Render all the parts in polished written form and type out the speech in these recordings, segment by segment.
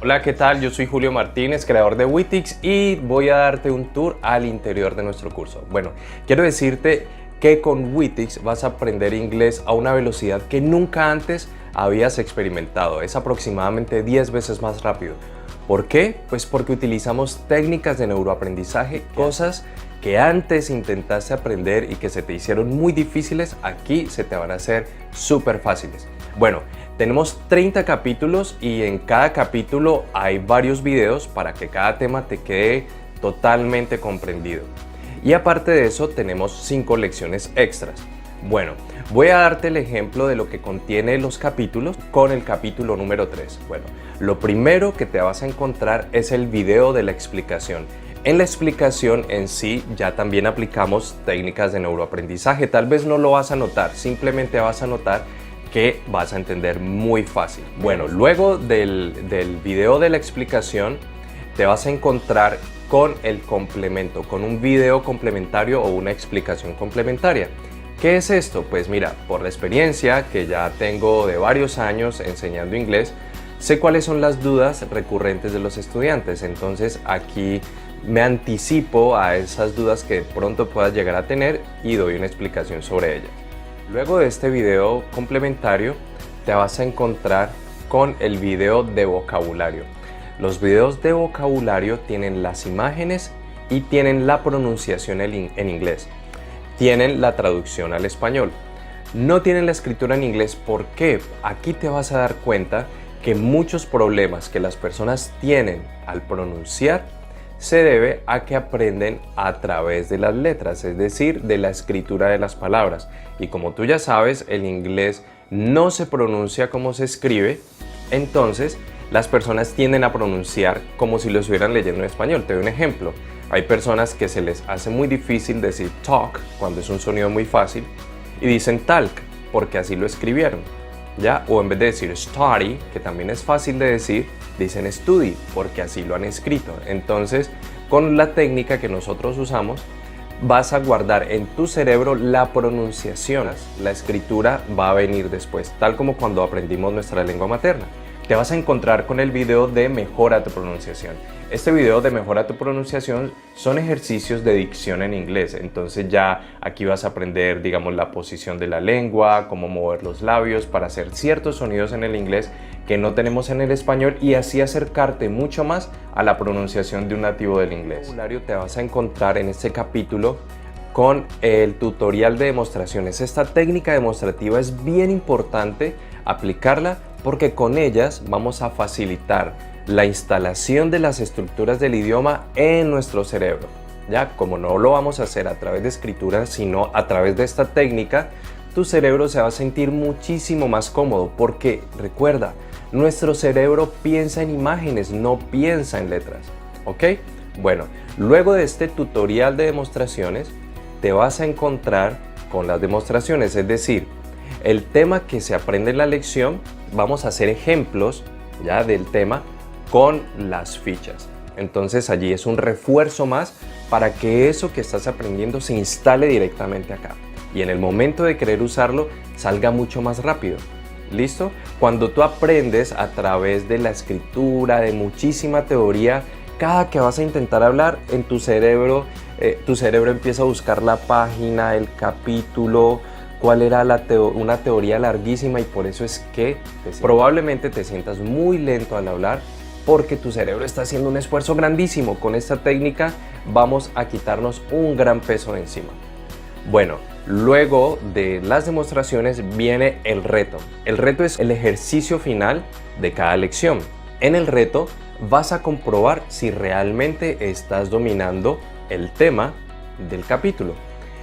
Hola, ¿qué tal? Yo soy Julio Martínez, creador de Witix, y voy a darte un tour al interior de nuestro curso. Bueno, quiero decirte que con Witix vas a aprender inglés a una velocidad que nunca antes habías experimentado. Es aproximadamente 10 veces más rápido. ¿Por qué? Pues porque utilizamos técnicas de neuroaprendizaje, cosas que antes intentaste aprender y que se te hicieron muy difíciles, aquí se te van a hacer súper fáciles. Bueno, tenemos 30 capítulos y en cada capítulo hay varios videos para que cada tema te quede totalmente comprendido. Y aparte de eso, tenemos 5 lecciones extras. Bueno, voy a darte el ejemplo de lo que contiene los capítulos con el capítulo número 3. Bueno, lo primero que te vas a encontrar es el video de la explicación. En la explicación en sí ya también aplicamos técnicas de neuroaprendizaje. Tal vez no lo vas a notar, simplemente vas a notar que vas a entender muy fácil. Bueno, luego del video de la explicación te vas a encontrar con el complemento, con un video complementario o una explicación complementaria. ¿Qué es esto? Pues mira, por la experiencia que ya tengo de varios años enseñando inglés, sé cuáles son las dudas recurrentes de los estudiantes. Entonces aquí me anticipo a esas dudas que de pronto puedas llegar a tener y doy una explicación sobre ellas. Luego de este video complementario te vas a encontrar con el video de vocabulario. Los videos de vocabulario tienen las imágenes y tienen la pronunciación en inglés. Tienen la traducción al español. No tienen la escritura en inglés. ¿Por qué? Aquí te vas a dar cuenta que muchos problemas que las personas tienen al pronunciar se debe a que aprenden a través de las letras, es decir, de la escritura de las palabras. Y como tú ya sabes, el inglés no se pronuncia como se escribe, entonces las personas tienden a pronunciar como si lo estuvieran leyendo en español. Te doy un ejemplo. Hay personas que se les hace muy difícil decir talk cuando es un sonido muy fácil y dicen talk porque así lo escribieron, ¿ya? O en vez de decir study, que también es fácil de decir, dicen study porque así lo han escrito. Entonces, con la técnica que nosotros usamos, vas a guardar en tu cerebro la pronunciación. La escritura va a venir después, tal como cuando aprendimos nuestra lengua materna. Te vas a encontrar con el video de Mejora tu pronunciación. Este video de Mejora tu pronunciación son ejercicios de dicción en inglés. Entonces ya aquí vas a aprender, digamos, la posición de la lengua, cómo mover los labios para hacer ciertos sonidos en el inglés que no tenemos en el español y así acercarte mucho más a la pronunciación de un nativo del inglés. Te vas a encontrar en este capítulo con el tutorial de demostraciones. Esta técnica demostrativa es bien importante aplicarla porque con ellas vamos a facilitar la instalación de las estructuras del idioma en nuestro cerebro. Ya, como no lo vamos a hacer a través de escritura, sino a través de esta técnica, tu cerebro se va a sentir muchísimo más cómodo porque, recuerda, nuestro cerebro piensa en imágenes, no piensa en letras. ¿Ok? Bueno, luego de este tutorial de demostraciones, te vas a encontrar con las demostraciones, es decir, el tema que se aprende en la lección, vamos a hacer ejemplos ya del tema con las fichas. Entonces allí es un refuerzo más para que eso que estás aprendiendo se instale directamente acá y en el momento de querer usarlo salga mucho más rápido. ¿Listo? Cuando tú aprendes a través de la escritura, de muchísima teoría, cada que vas a intentar hablar en tu cerebro empieza a buscar la página, el capítulo, cuál era una teoría larguísima y por eso es que probablemente te sientas muy lento al hablar porque tu cerebro está haciendo un esfuerzo grandísimo. Con esta técnica vamos a quitarnos un gran peso de encima. Bueno, luego de las demostraciones viene el reto. El reto es el ejercicio final de cada lección. En el reto vas a comprobar si realmente estás dominando el tema del capítulo.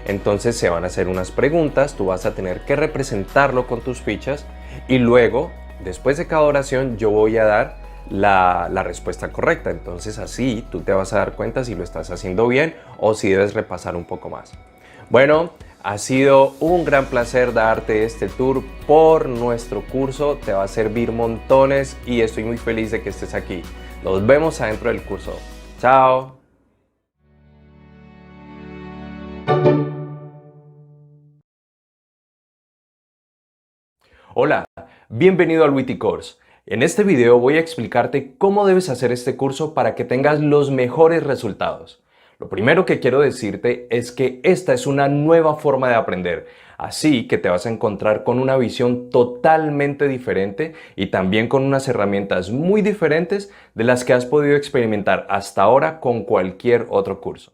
Entonces se van a hacer unas preguntas, tú vas a tener que representarlo con tus fichas y luego, después de cada oración, yo voy a dar la respuesta correcta. Entonces así tú te vas a dar cuenta si lo estás haciendo bien o si debes repasar un poco más. Bueno, ha sido un gran placer darte este tour por nuestro curso. Te va a servir montones y estoy muy feliz de que estés aquí. Nos vemos adentro del curso. ¡Chao! Hola, bienvenido al Witty Course. En este video voy a explicarte cómo debes hacer este curso para que tengas los mejores resultados. Lo primero que quiero decirte es que esta es una nueva forma de aprender, así que te vas a encontrar con una visión totalmente diferente y también con unas herramientas muy diferentes de las que has podido experimentar hasta ahora con cualquier otro curso.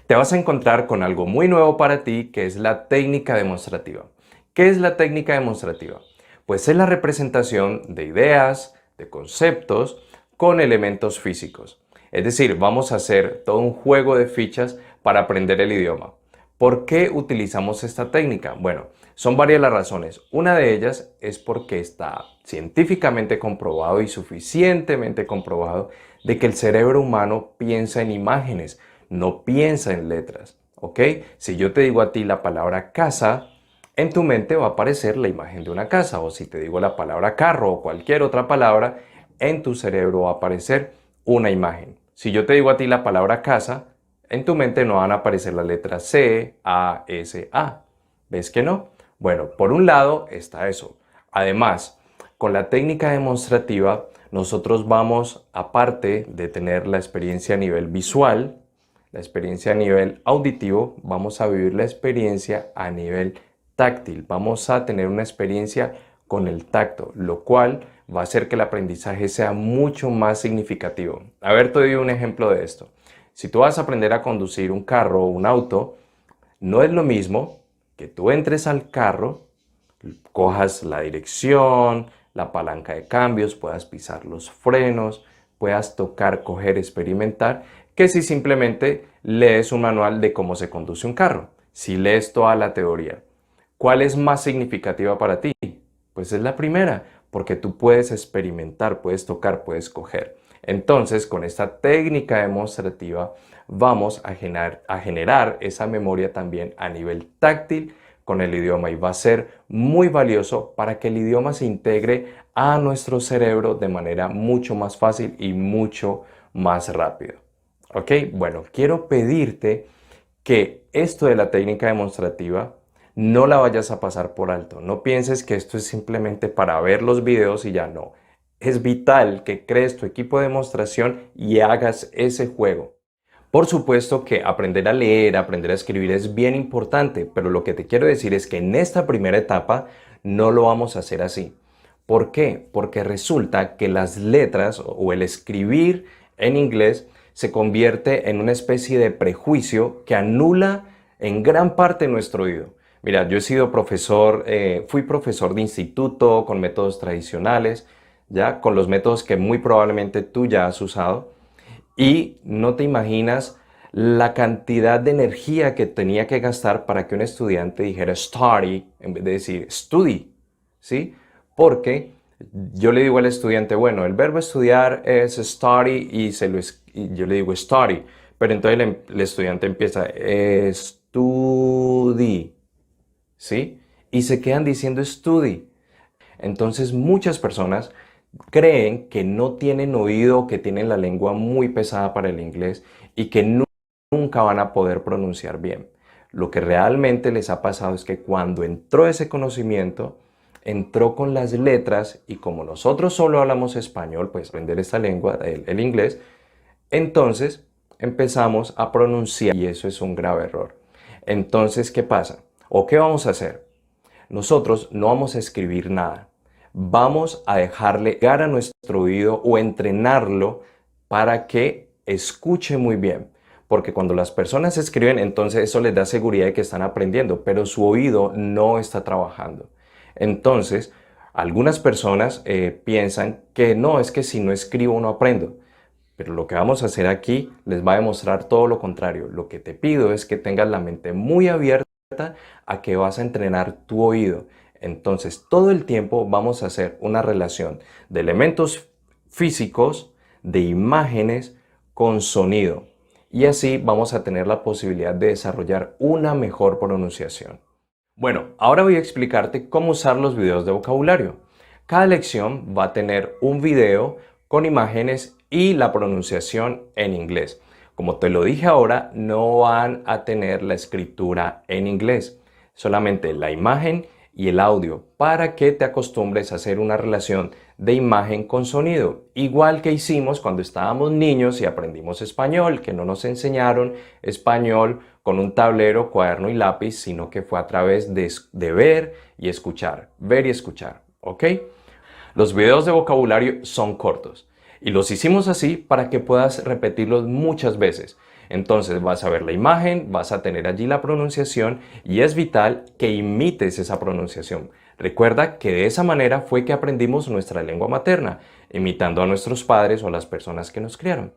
Te vas a encontrar con algo muy nuevo para ti, que es la técnica demostrativa. ¿Qué es la técnica demostrativa? Pues es la representación de ideas, de conceptos, con elementos físicos. Es decir, vamos a hacer todo un juego de fichas para aprender el idioma. ¿Por qué utilizamos esta técnica? Bueno, son varias las razones. Una de ellas es porque está científicamente comprobado y suficientemente comprobado de que el cerebro humano piensa en imágenes, no piensa en letras. ¿Ok? Si yo te digo a ti la palabra casa, en tu mente va a aparecer la imagen de una casa, o si te digo la palabra carro o cualquier otra palabra, en tu cerebro va a aparecer una imagen. Si yo te digo a ti la palabra casa, en tu mente no van a aparecer las letras C, A, S, A. ¿Ves que no? Bueno, por un lado está eso. Además, con la técnica demostrativa, nosotros vamos, aparte de tener la experiencia a nivel visual, la experiencia a nivel auditivo, vamos a vivir la experiencia a nivel táctil. Vamos a tener una experiencia con el tacto, lo cual va a hacer que el aprendizaje sea mucho más significativo. A ver, te doy un ejemplo de esto. Si tú vas a aprender a conducir un carro o un auto, no es lo mismo que tú entres al carro, cojas la dirección, la palanca de cambios, puedas pisar los frenos, puedas tocar, coger, experimentar, que si simplemente lees un manual de cómo se conduce un carro. Si lees toda la teoría. ¿Cuál es más significativa para ti? Pues es la primera, porque tú puedes experimentar, puedes tocar, puedes coger. Entonces, con esta técnica demostrativa vamos a generar esa memoria también a nivel táctil con el idioma y va a ser muy valioso para que el idioma se integre a nuestro cerebro de manera mucho más fácil y mucho más rápido. ¿Ok? Bueno, quiero pedirte que esto de la técnica demostrativa no la vayas a pasar por alto. No pienses que esto es simplemente para ver los videos y ya no. Es vital que crees tu equipo de demostración y hagas ese juego. Por supuesto que aprender a leer, aprender a escribir es bien importante, pero lo que te quiero decir es que en esta primera etapa no lo vamos a hacer así. ¿Por qué? Porque resulta que las letras o el escribir en inglés se convierte en una especie de prejuicio que anula en gran parte nuestro oído. Mira, yo he sido profesor, fui profesor de instituto con métodos tradicionales, ya con los métodos que muy probablemente tú ya has usado, y no te imaginas la cantidad de energía que tenía que gastar para que un estudiante dijera study en vez de decir study, ¿sí? Porque yo le digo al estudiante, bueno, el verbo estudiar es study y yo le digo study, pero entonces el estudiante empieza study, ¿sí? Y se quedan diciendo study. Entonces muchas personas creen que no tienen oído, que tienen la lengua muy pesada para el inglés y que nunca van a poder pronunciar bien. Lo que realmente les ha pasado es que cuando entró ese conocimiento, entró con las letras y como nosotros solo hablamos español, pues aprender esta lengua, el inglés, entonces empezamos a pronunciar y eso es un grave error. Entonces, ¿qué pasa? ¿O qué vamos a hacer? Nosotros no vamos a escribir nada. Vamos a dejarle llegar a nuestro oído o entrenarlo para que escuche muy bien. Porque cuando las personas escriben, entonces eso les da seguridad de que están aprendiendo, pero su oído no está trabajando. Entonces, algunas personas piensan que no, es que si no escribo no aprendo. Pero lo que vamos a hacer aquí les va a demostrar todo lo contrario. Lo que te pido es que tengas la mente muy abierta a que vas a entrenar tu oído. Entonces, todo el tiempo vamos a hacer una relación de elementos físicos, de imágenes con sonido. Y así vamos a tener la posibilidad de desarrollar una mejor pronunciación. Bueno, ahora voy a explicarte cómo usar los videos de vocabulario. Cada lección va a tener un video con imágenes y la pronunciación en inglés. Como te lo dije ahora, no van a tener la escritura en inglés, solamente la imagen y el audio para que te acostumbres a hacer una relación de imagen con sonido, igual que hicimos cuando estábamos niños y aprendimos español, que no nos enseñaron español con un tablero, cuaderno y lápiz, sino que fue a través de ver y escuchar, ¿ok? Los videos de vocabulario son cortos y los hicimos así para que puedas repetirlos muchas veces. Entonces vas a ver la imagen, vas a tener allí la pronunciación y es vital que imites esa pronunciación. Recuerda que de esa manera fue que aprendimos nuestra lengua materna, imitando a nuestros padres o a las personas que nos criaron.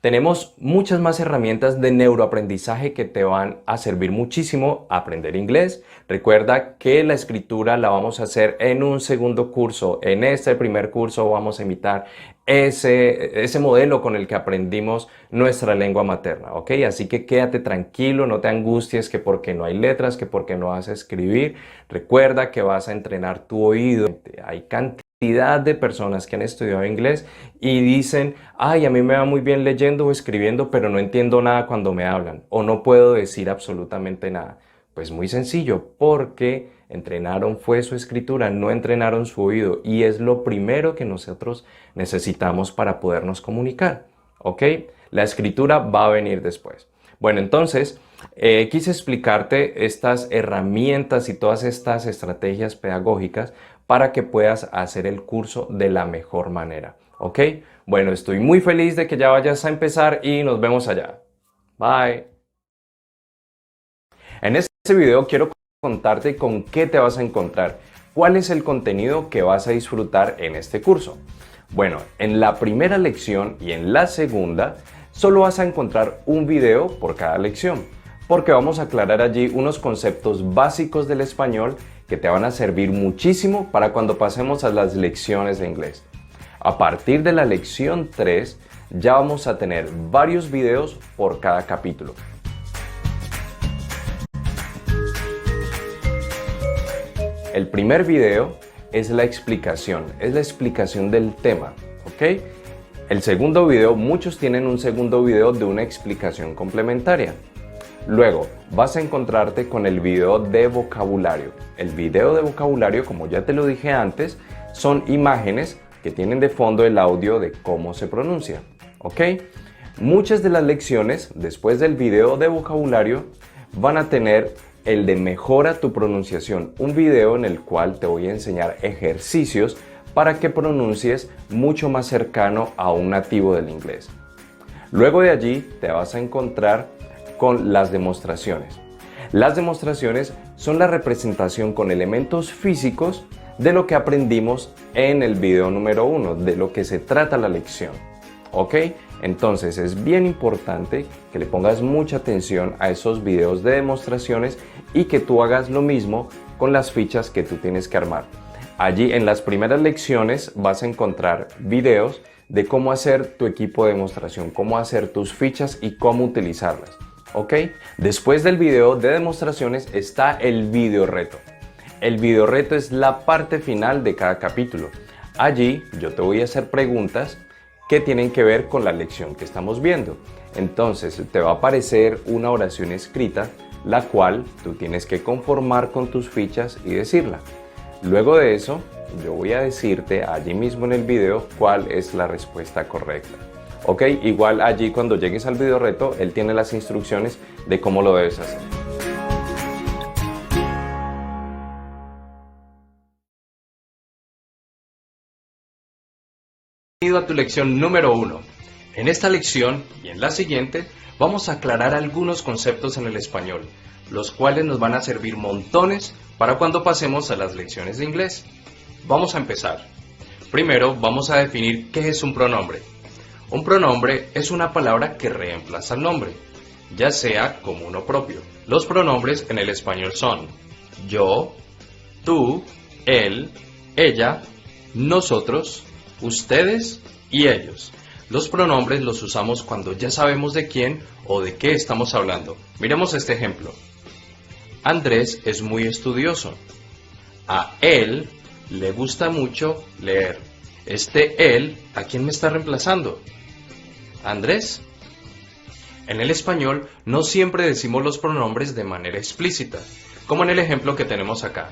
Tenemos muchas más herramientas de neuroaprendizaje que te van a servir muchísimo a aprender inglés. Recuerda que la escritura la vamos a hacer en un segundo curso. En este primer curso vamos a imitar ese modelo con el que aprendimos nuestra lengua materna, ¿ok? Así que quédate tranquilo, no te angusties que porque no hay letras, que porque no vas a escribir. Recuerda que vas a entrenar tu oído. Hay cantidad de personas que han estudiado inglés y dicen, ay, a mí me va muy bien leyendo o escribiendo, pero no entiendo nada cuando me hablan o no puedo decir absolutamente nada. Pues muy sencillo, porque entrenaron fue su escritura, no entrenaron su oído y es lo primero que nosotros necesitamos para podernos comunicar, ¿ok? La escritura va a venir después. Bueno, entonces, quise explicarte estas herramientas y todas estas estrategias pedagógicas para que puedas hacer el curso de la mejor manera, ¿ok? Bueno, estoy muy feliz de que ya vayas a empezar y nos vemos allá. Bye. En este video quiero contarte con qué te vas a encontrar, cuál es el contenido que vas a disfrutar en este curso. Bueno, en la primera lección y en la segunda solo vas a encontrar un video por cada lección, porque vamos a aclarar allí unos conceptos básicos del español que te van a servir muchísimo para cuando pasemos a las lecciones de inglés. A partir de la lección 3 ya vamos a tener varios videos por cada capítulo. El primer video es la explicación del tema, ¿ok? El segundo video, muchos tienen un segundo video de una explicación complementaria. Luego vas a encontrarte con el video de vocabulario. El video de vocabulario, como ya te lo dije antes, son imágenes que tienen de fondo el audio de cómo se pronuncia, ¿ok? Muchas de las lecciones después del video de vocabulario van a tener el de mejora tu pronunciación, un video en el cual te voy a enseñar ejercicios para que pronuncies mucho más cercano a un nativo del inglés. Luego de allí te vas a encontrar con las demostraciones. Las demostraciones son la representación con elementos físicos de lo que aprendimos en el video número 1, de lo que se trata la lección, ¿ok? Entonces es bien importante que le pongas mucha atención a esos videos de demostraciones y que tú hagas lo mismo con las fichas que tú tienes que armar. Allí en las primeras lecciones vas a encontrar videos de cómo hacer tu equipo de demostración, cómo hacer tus fichas y cómo utilizarlas, ¿ok? Después del video de demostraciones está el video reto. El video reto es la parte final de cada capítulo. Allí yo te voy a hacer preguntas que tienen que ver con la lección que estamos viendo. Entonces te va a aparecer una oración escrita, la cual tú tienes que conformar con tus fichas y decirla. Luego de eso, yo voy a decirte allí mismo en el video cuál es la respuesta correcta. Ok, igual allí cuando llegues al video reto, él tiene las instrucciones de cómo lo debes hacer. Bienvenido a tu lección número 1. En esta lección y en la siguiente vamos a aclarar algunos conceptos en el español, los cuales nos van a servir montones para cuando pasemos a las lecciones de inglés. Vamos a empezar. Primero vamos a definir qué es un pronombre. Un pronombre es una palabra que reemplaza el nombre, ya sea común o propio. Los pronombres en el español son yo, tú, él, ella, nosotros, ustedes y ellos. Los pronombres los usamos cuando ya sabemos de quién o de qué estamos hablando. Miremos este ejemplo. Andrés es muy estudioso. A él le gusta mucho leer. Este él, ¿a quién me está reemplazando? Andrés. En el español no siempre decimos los pronombres de manera explícita, como en el ejemplo que tenemos acá.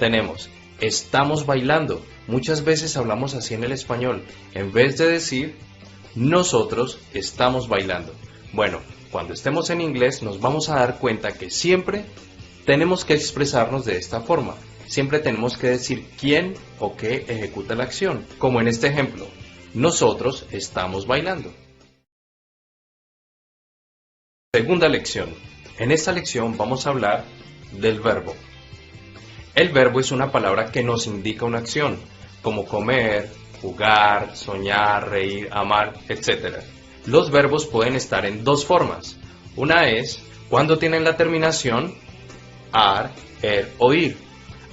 Tenemos estamos bailando. Muchas veces hablamos así en el español. En vez de decir nosotros estamos bailando. Bueno, cuando estemos en inglés nos vamos a dar cuenta que siempre tenemos que expresarnos de esta forma. Siempre tenemos que decir quién o qué ejecuta la acción. Como en este ejemplo, nosotros estamos bailando. Segunda lección. En esta lección vamos a hablar del verbo. El verbo es una palabra que nos indica una acción, como comer, jugar, soñar, reír, amar, etc. Los verbos pueden estar en dos formas. Una es cuando tienen la terminación ar, o ir.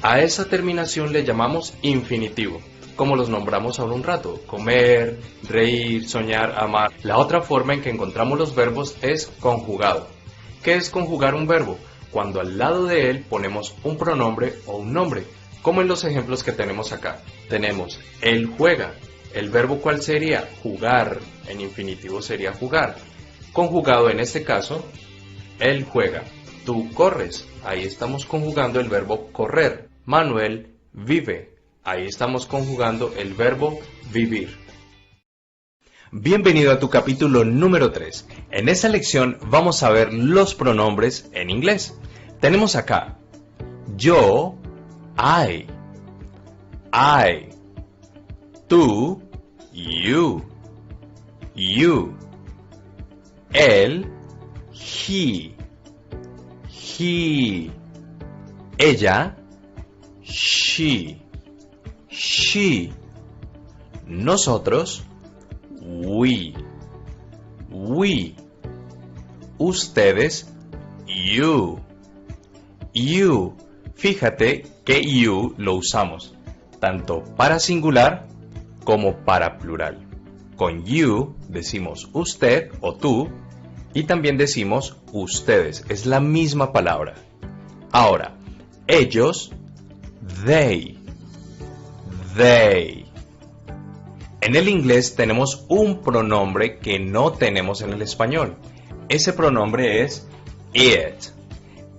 A esa terminación le llamamos infinitivo, como los nombramos ahora un rato: comer, reír, soñar, amar. La otra forma en que encontramos los verbos es conjugado. ¿Qué es conjugar un verbo? Cuando al lado de él ponemos un pronombre o un nombre, como en los ejemplos que tenemos acá. Tenemos él juega. ¿El verbo cuál sería? Jugar. En infinitivo sería jugar. Conjugado en este caso, él juega. Tú corres. Ahí estamos conjugando el verbo correr. Manuel vive. Ahí estamos conjugando el verbo vivir. Bienvenido a tu capítulo número 3. En esta lección vamos a ver los pronombres en inglés. Tenemos acá yo, I, tú, you, él, he, ella, she, nosotros, we, ustedes, you. Fíjate que you lo usamos tanto para singular como para plural. Con you decimos usted o tú y también decimos ustedes. Es la misma palabra. Ahora, ellos, they. En el inglés tenemos un pronombre que no tenemos en el español. Ese pronombre es it.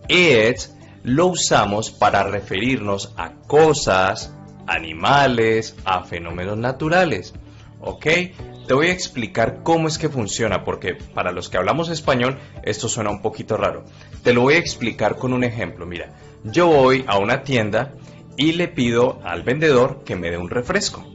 It lo usamos para referirnos a cosas, animales, a fenómenos naturales. ¿Ok? Te voy a explicar cómo es que funciona, porque para los que hablamos español esto suena un poquito raro. Te lo voy a explicar con un ejemplo. Mira, yo voy a una tienda y le pido al vendedor que me dé un refresco.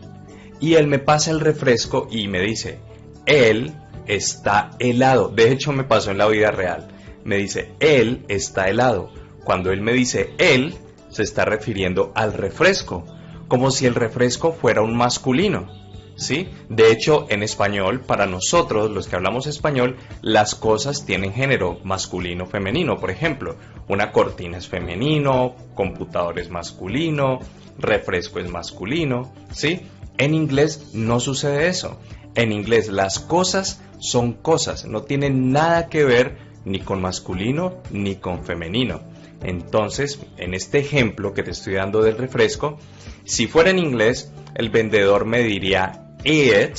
Y él me pasa el refresco y me dice, él está helado. De hecho me pasó en la vida real. Me dice, él está helado. Cuando él me dice él, se está refiriendo al refresco, como si el refresco fuera un masculino, ¿sí? De hecho, en español, para nosotros, los que hablamos español, las cosas tienen género masculino, femenino. Por ejemplo, una cortina es femenino, computador es masculino, refresco es masculino, ¿sí? En inglés no sucede eso. En inglés las cosas son cosas, no tienen nada que ver ni con masculino ni con femenino. Entonces, en este ejemplo que te estoy dando del refresco, si fuera en inglés, el vendedor me diría it,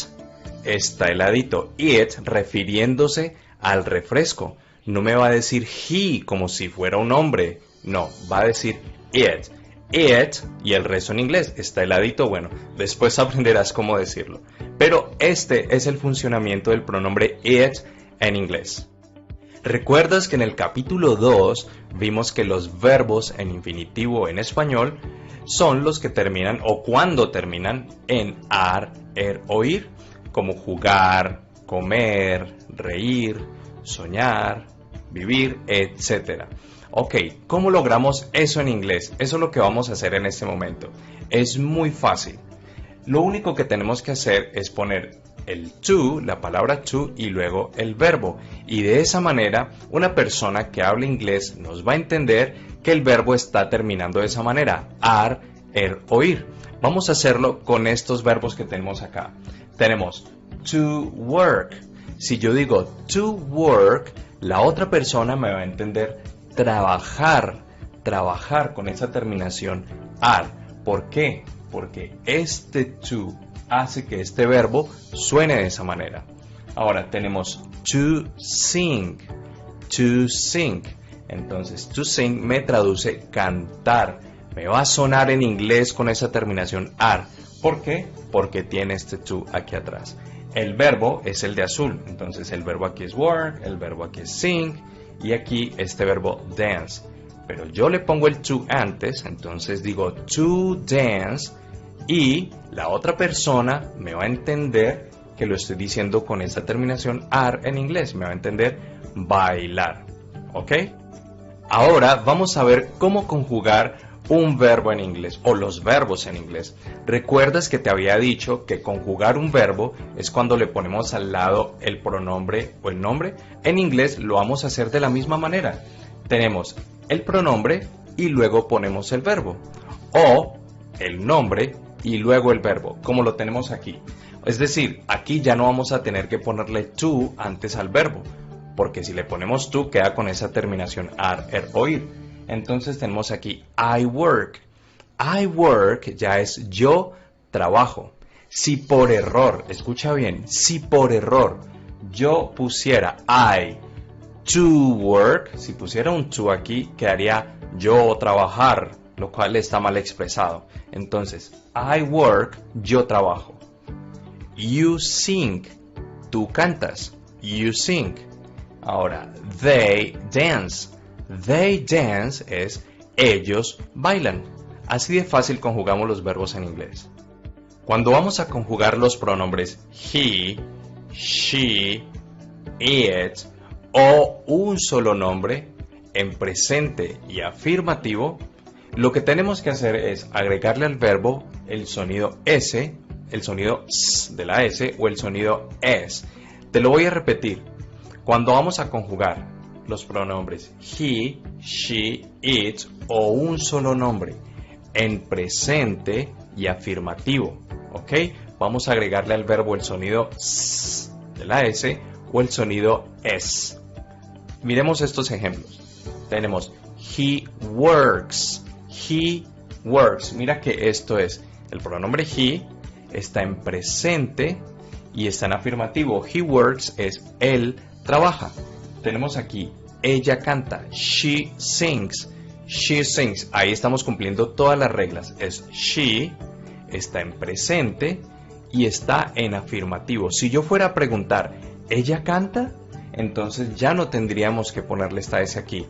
está heladito, it refiriéndose al refresco. No me va a decir he como si fuera un hombre, no, va a decir it y el resto en inglés, está heladito. Bueno, después aprenderás cómo decirlo. Pero este es el funcionamiento del pronombre it en inglés. ¿Recuerdas que en el capítulo 2 vimos que los verbos en infinitivo en español son los que terminan o cuando terminan en ar, o ir? Como jugar, comer, reír, soñar, vivir, etc. Ok, ¿cómo logramos eso en inglés? Eso es lo que vamos a hacer en este momento. Es muy fácil. Lo único que tenemos que hacer es poner el to, la palabra to y luego el verbo. Y de esa manera, una persona que habla inglés nos va a entender que el verbo está terminando de esa manera. Ar, o ir. Vamos a hacerlo con estos verbos que tenemos acá. Tenemos to work. Si yo digo to work, la otra persona me va a entender trabajar. Trabajar con esa terminación ar. ¿Por qué? Porque este to hace que este verbo suene de esa manera. Ahora tenemos to sing. To sing. Entonces, to sing me traduce cantar. me va a sonar en inglés con esa terminación ar. ¿Por qué? Porque tiene este to aquí atrás. El verbo es el de azul, entonces el verbo aquí es work, el verbo aquí es sing y aquí este verbo dance. Pero yo le pongo el to antes, entonces digo to dance y la otra persona me va a entender que lo estoy diciendo con esa terminación ar en inglés, me va a entender bailar, ¿ok? Ahora vamos a ver cómo conjugar un verbo en inglés o los verbos en inglés. ¿Recuerdas que te había dicho que conjugar un verbo es cuando le ponemos al lado el pronombre o el nombre? En inglés lo vamos a hacer de la misma manera. Tenemos el pronombre y luego ponemos el verbo, o el nombre y luego el verbo, como lo tenemos aquí. Es decir, aquí ya no vamos a tener que ponerle to antes al verbo, porque si le ponemos to queda con esa terminación ar, er o ir. Entonces tenemos aquí I work. I work ya es yo trabajo. Si por error, escucha bien, si por error yo pusiera I to work, si pusiera un to aquí, quedaría yo trabajar, lo cual está mal expresado. Entonces, I work, yo trabajo. You sing, tú cantas. You sing. Ahora, they dance. They dance es ellos bailan. Así de fácil conjugamos los verbos en inglés. Cuando vamos a conjugar los pronombres he, she, it o un solo nombre en presente y afirmativo, lo que tenemos que hacer es agregarle al verbo el sonido S, el sonido S de la S o el sonido S. Te lo voy a repetir. Cuando vamos a conjugar los pronombres he, she, it o un solo nombre en presente y afirmativo, ¿ok? Vamos a agregarle al verbo el sonido S de la S o el sonido S. Miremos estos ejemplos. Tenemos he works. He works. Mira que esto es el pronombre he, está en presente y está en afirmativo. He works es él trabaja. Tenemos aquí ella canta. She sings. She sings. Ahí estamos cumpliendo todas las reglas. Es she, está en presente y está en afirmativo. Si yo fuera a preguntar, ¿ella canta? Entonces ya no tendríamos que ponerle esta S aquí.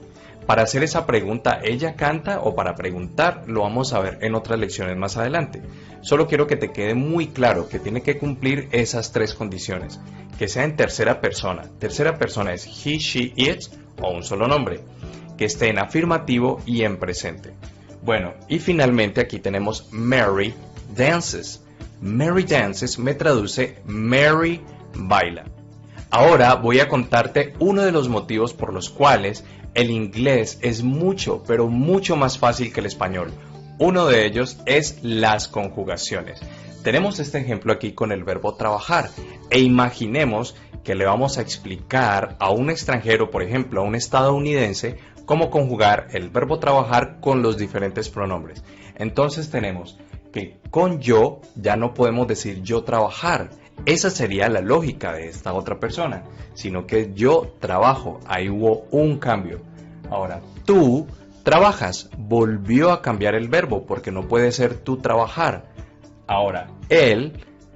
Para hacer esa pregunta, ¿ella canta? O para preguntar, lo vamos a ver en otras lecciones más adelante. Solo quiero que te quede muy claro que tiene que cumplir esas tres condiciones. Que sea en tercera persona. Tercera persona es he, she, it o un solo nombre. Que esté en afirmativo y en presente. Bueno, y finalmente aquí tenemos Mary dances. Mary dances me traduce Mary baila. Ahora voy a contarte uno de los motivos por los cuales el inglés es mucho, pero mucho más fácil que el español. Uno de ellos es las conjugaciones. Tenemos este ejemplo aquí con el verbo trabajar e imaginemos que le vamos a explicar a un extranjero, por ejemplo, a un estadounidense, cómo conjugar el verbo trabajar con los diferentes pronombres. Entonces tenemos que con yo ya no podemos decir yo trabajar. Esa sería la lógica de esta otra persona, sino que yo trabajo, ahí hubo un cambio. Ahora, tú trabajas, volvió a cambiar el verbo porque no puede ser tú trabajar. Ahora, él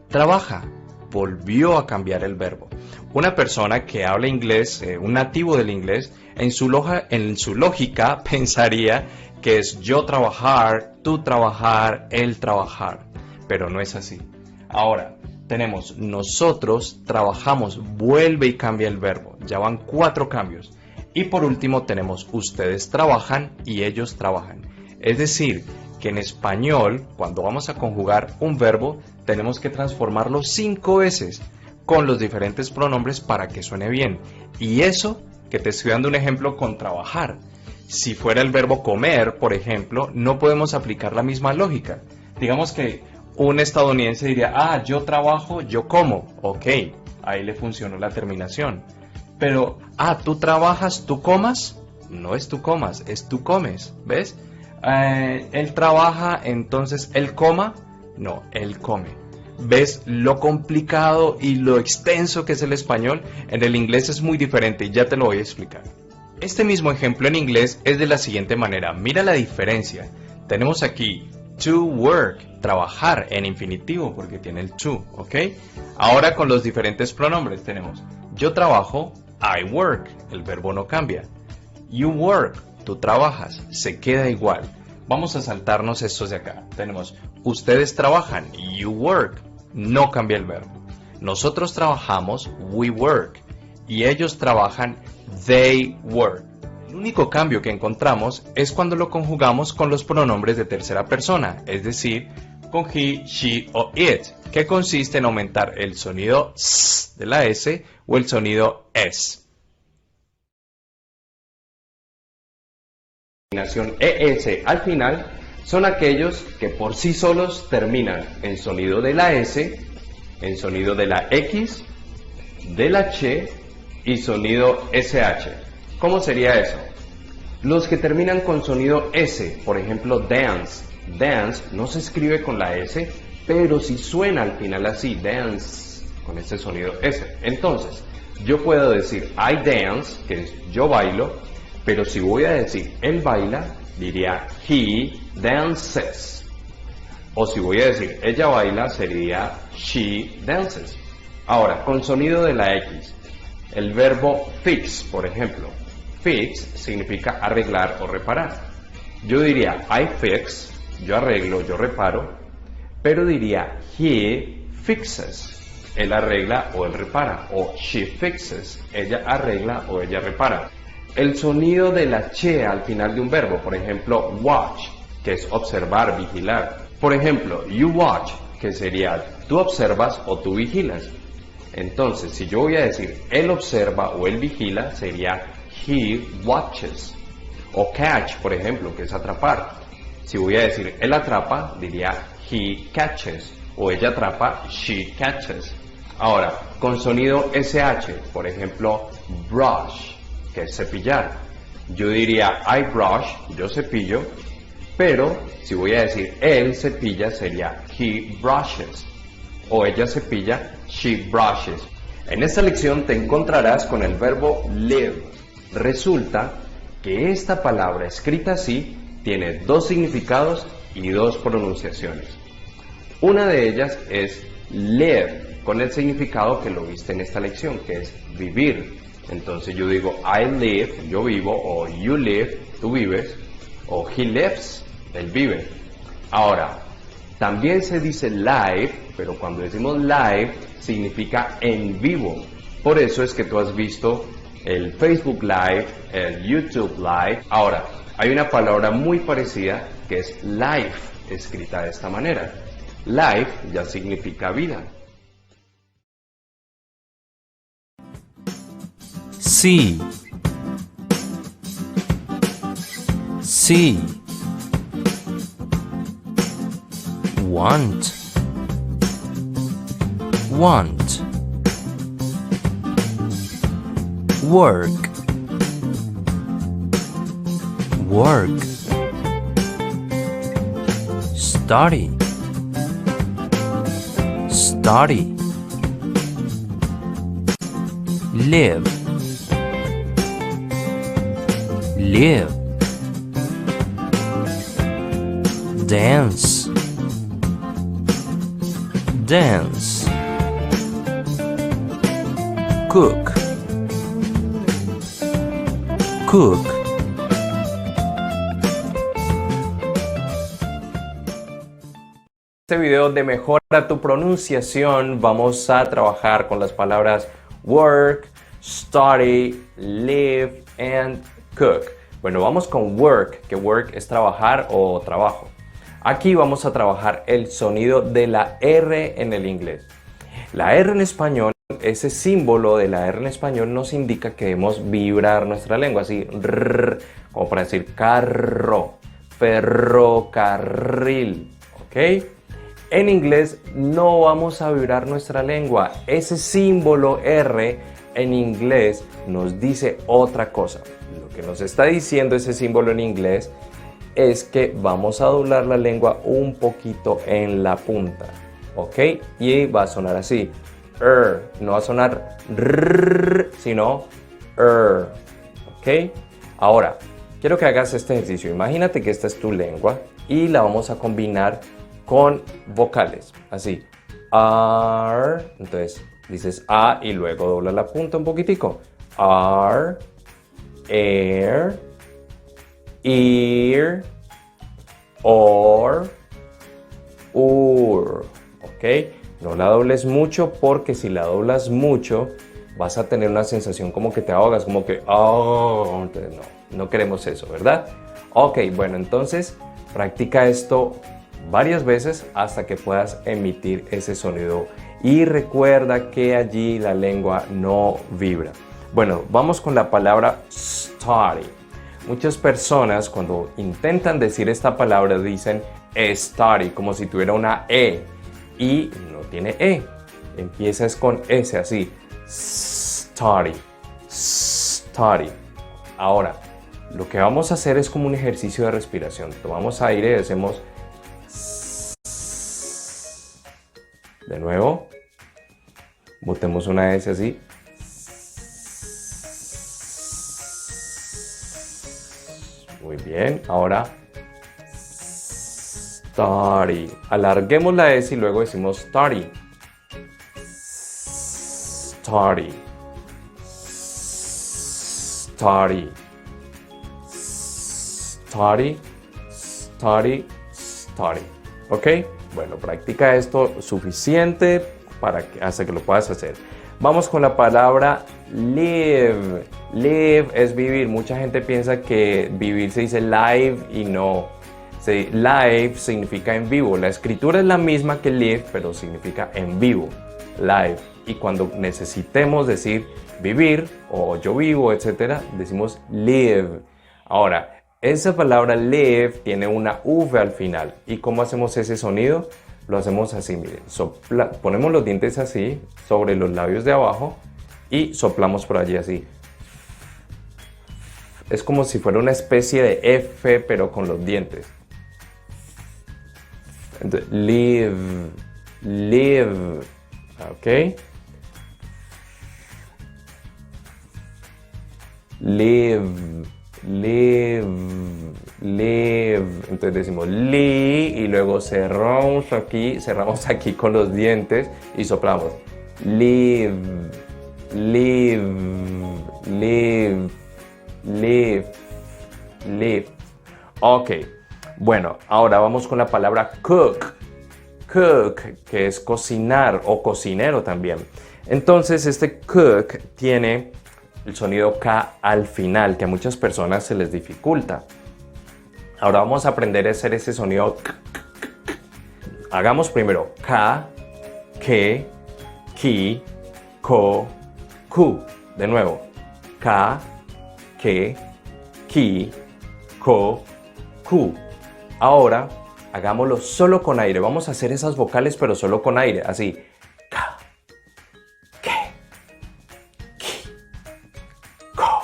trabaja, volvió a cambiar el verbo. Una persona que habla inglés, un nativo del inglés, en su lógica pensaría que es yo trabajar, tú trabajar, él trabajar, pero no es así. Ahora, tenemos nosotros trabajamos, vuelve y cambia el verbo. Ya van 4 cambios. Y por último tenemos ustedes trabajan y ellos trabajan. Es decir, que en español, cuando vamos a conjugar un verbo, tenemos que transformarlo 5 veces con los diferentes pronombres para que suene bien. Y eso que te estoy dando un ejemplo con trabajar. Si fuera el verbo comer, por ejemplo, no podemos aplicar la misma lógica. Digamos que un estadounidense diría, yo trabajo, yo como. Ok, ahí le funcionó la terminación. Pero, tú trabajas, tú comas. No es tú comas, es tú comes. ¿Ves? Él trabaja, entonces él coma. No, él come. ¿Ves lo complicado y lo extenso que es el español? En el inglés es muy diferente y ya te lo voy a explicar. Este mismo ejemplo en inglés es de la siguiente manera. Mira la diferencia. tenemos aquí to work, trabajar en infinitivo porque tiene el to, ¿ok? Ahora con los diferentes pronombres tenemos yo trabajo, I work, el verbo no cambia. You work, tú trabajas, se queda igual. Vamos a saltarnos estos de acá. Tenemos ustedes trabajan, you work, no cambia el verbo. Nosotros trabajamos, we work, y ellos trabajan, they work. El único cambio que encontramos es cuando lo conjugamos con los pronombres de tercera persona, es decir, con he, she o it, que consiste en aumentar el sonido s de la S o el sonido s. La terminación ES al final son aquellos que por sí solos terminan en sonido de la S, en sonido de la X, de la Ch y sonido SH. ¿Cómo sería eso? Los que terminan con sonido S, por ejemplo dance, dance no se escribe con la S, pero si suena al final así, dance, con este sonido S. Entonces, yo puedo decir I dance, que es yo bailo, pero si voy a decir él baila, diría he dances. O si voy a decir ella baila, sería she dances. Ahora, con sonido de la X, el verbo fix, por ejemplo. Fix significa arreglar o reparar. Yo diría I fix, yo arreglo, yo reparo, pero diría he fixes, él arregla o él repara, o she fixes, ella arregla o ella repara. El sonido de la che al final de un verbo, por ejemplo watch, que es observar, vigilar. Por ejemplo, you watch, que sería tú observas o tú vigilas. Entonces, si yo voy a decir él observa o él vigila, sería he watches. O catch, por ejemplo, que es atrapar. Si voy a decir él atrapa, diría he catches. O ella atrapa, she catches. Ahora, con sonido SH, por ejemplo, brush, que es cepillar. Yo diría I brush, yo cepillo, pero si voy a decir él cepilla, sería he brushes. O ella cepilla, she brushes. En esta lección te encontrarás con el verbo live. Resulta que esta palabra escrita así tiene dos significados y dos pronunciaciones. Una de ellas es live, con el significado que lo viste en esta lección, que es vivir. Entonces yo digo I live, yo vivo, o you live, tú vives, o he lives, él vive. Ahora, también se dice live, pero cuando decimos live significa en vivo. Por eso es que tú has visto el Facebook Live, el YouTube Live. Ahora, hay una palabra muy parecida que es life, escrita de esta manera. Life ya significa vida. See, see, want, want, work, work, study, study, live, live, dance, dance, cook, cook. En este video de mejora tu pronunciación vamos a trabajar con las palabras work, study, live and cook. Bueno, vamos con work, que work es trabajar o trabajo. Aquí vamos a trabajar el sonido de la R en el inglés. La R en español, ese símbolo de la R en español nos indica que debemos vibrar nuestra lengua, así, rrr, como para decir carro, ferrocarril, ¿ok? En inglés no vamos a vibrar nuestra lengua. Ese símbolo R en inglés nos dice otra cosa. Lo que nos está diciendo ese símbolo en inglés es que vamos a doblar la lengua un poquito en la punta, ¿ok? Y va a sonar así, no va a sonar rrr, sino ¿ok? Ahora, quiero que hagas este ejercicio. Imagínate que esta es tu lengua y la vamos a combinar con vocales, así, R, entonces dices A y luego dobla la punta un poquitico, R, air, ear, or, ¿ok? No la dobles mucho porque si la doblas mucho vas a tener una sensación como que te ahogas, como que, oh, entonces no queremos eso, ¿verdad? Ok, bueno, entonces practica esto varias veces hasta que puedas emitir ese sonido y recuerda que allí la lengua no vibra. Bueno, vamos con la palabra study. Muchas personas cuando intentan decir esta palabra dicen study como si tuviera una E y no tiene E. Empiezas con S así. Study. Study. Ahora, lo que vamos a hacer es como un ejercicio de respiración. Tomamos aire y hacemos de nuevo. Botemos una S así. Muy bien, ahora study. Alarguemos la S y luego decimos study. Study. Study. Study. Study. Study. ¿Ok? Bueno, practica esto suficiente hasta que lo puedas hacer. Vamos con la palabra live. Live es vivir. Mucha gente piensa que vivir se dice live y no. Live significa en vivo. La escritura es la misma que live, pero significa en vivo. Live. Y cuando necesitemos decir vivir o yo vivo, etcétera, decimos live. Ahora, esa palabra live tiene una V al final. ¿Y cómo hacemos ese sonido? Lo hacemos así, miren. Ponemos los dientes así sobre los labios de abajo y soplamos por allí así. Es como si fuera una especie de F, pero con los dientes. Entonces, live, live, ¿ok? Live, live, live. Entonces decimos li y luego cerramos aquí con los dientes y soplamos. Live, live, live, live, live. Ok, bueno, ahora vamos con la palabra cook. Cook, que es cocinar o cocinero también. Entonces este cook tiene el sonido K al final, que a muchas personas se les dificulta. Ahora vamos a aprender a hacer ese sonido. Hagamos primero K, ke, ki, ko, ku. De nuevo. K, ke, ki, ko, ku. Ahora hagámoslo solo con aire. Vamos a hacer esas vocales pero solo con aire. Así. K, ke, ki, ko,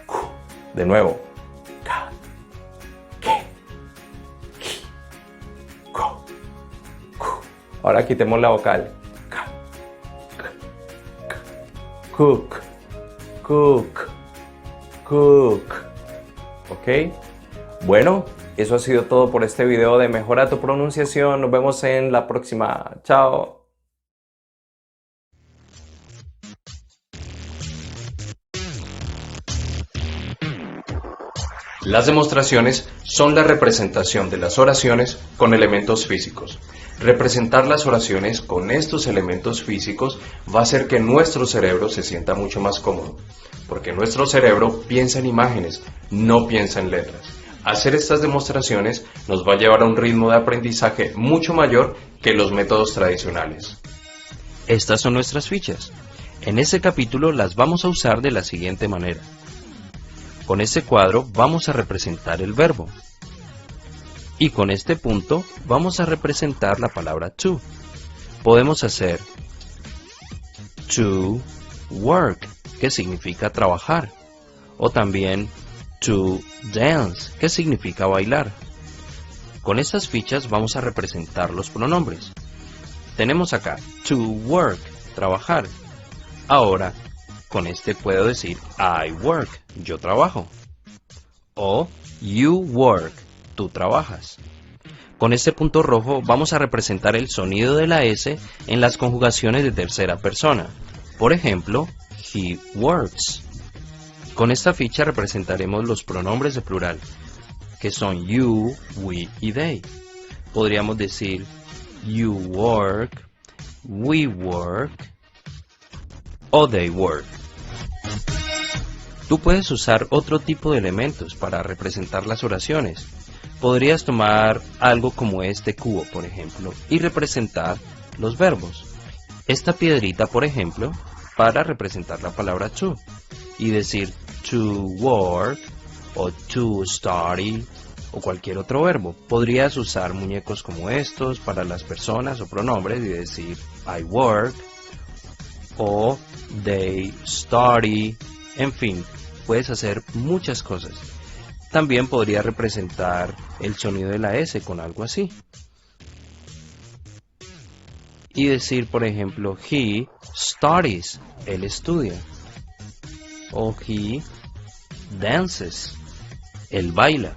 ku. De nuevo. K, ke, ki, ko, ku. Ahora quitemos la vocal. K, k, k. Cook, cook, cook. ¿Ok? Bueno, eso ha sido todo por este video de Mejora tu pronunciación. Nos vemos en la próxima. Chao. Las demostraciones son la representación de las oraciones con elementos físicos. Representar las oraciones con estos elementos físicos va a hacer que nuestro cerebro se sienta mucho más cómodo, porque nuestro cerebro piensa en imágenes, no piensa en letras. Hacer estas demostraciones nos va a llevar a un ritmo de aprendizaje mucho mayor que los métodos tradicionales. Estas son nuestras fichas. En este capítulo las vamos a usar de la siguiente manera. Con este cuadro vamos a representar el verbo. Y con este punto vamos a representar la palabra to. Podemos hacer to work, que significa trabajar. O también to dance, que significa bailar. Con estas fichas vamos a representar los pronombres. Tenemos acá to work, trabajar. Ahora, con este puedo decir I work, yo trabajo. O you work, tú trabajas. Con este punto rojo vamos a representar el sonido de la S en las conjugaciones de tercera persona. Por ejemplo, he works. Con esta ficha representaremos los pronombres de plural, que son you, we y they. Podríamos decir you work, we work o they work. Tú puedes usar otro tipo de elementos para representar las oraciones. Podrías tomar algo como este cubo, por ejemplo, y representar los verbos. Esta piedrita, por ejemplo, para representar la palabra to, y decir to work o to study o cualquier otro verbo. Podrías usar muñecos como estos para las personas o pronombres y decir I work o they study. En fin, puedes hacer muchas cosas. También podría representar el sonido de la S con algo así. Y decir, por ejemplo, he studies, él estudia. O he dances, él baila.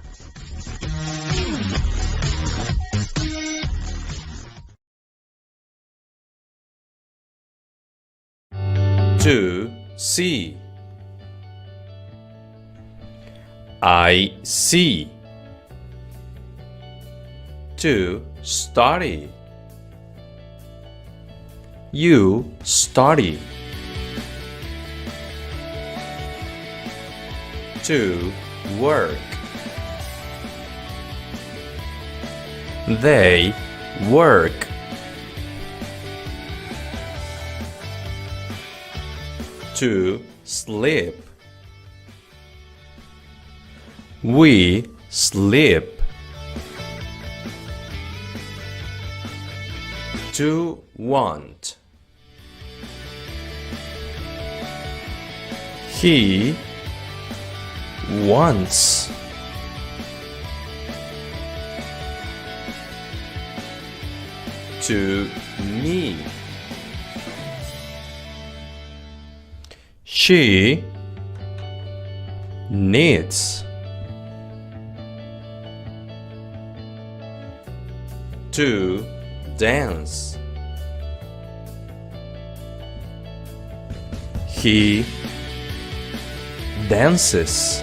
To see. I see. To study. You study. To work. They work. To sleep. We sleep. To want. He wants. To need. She needs. To dance. He dances.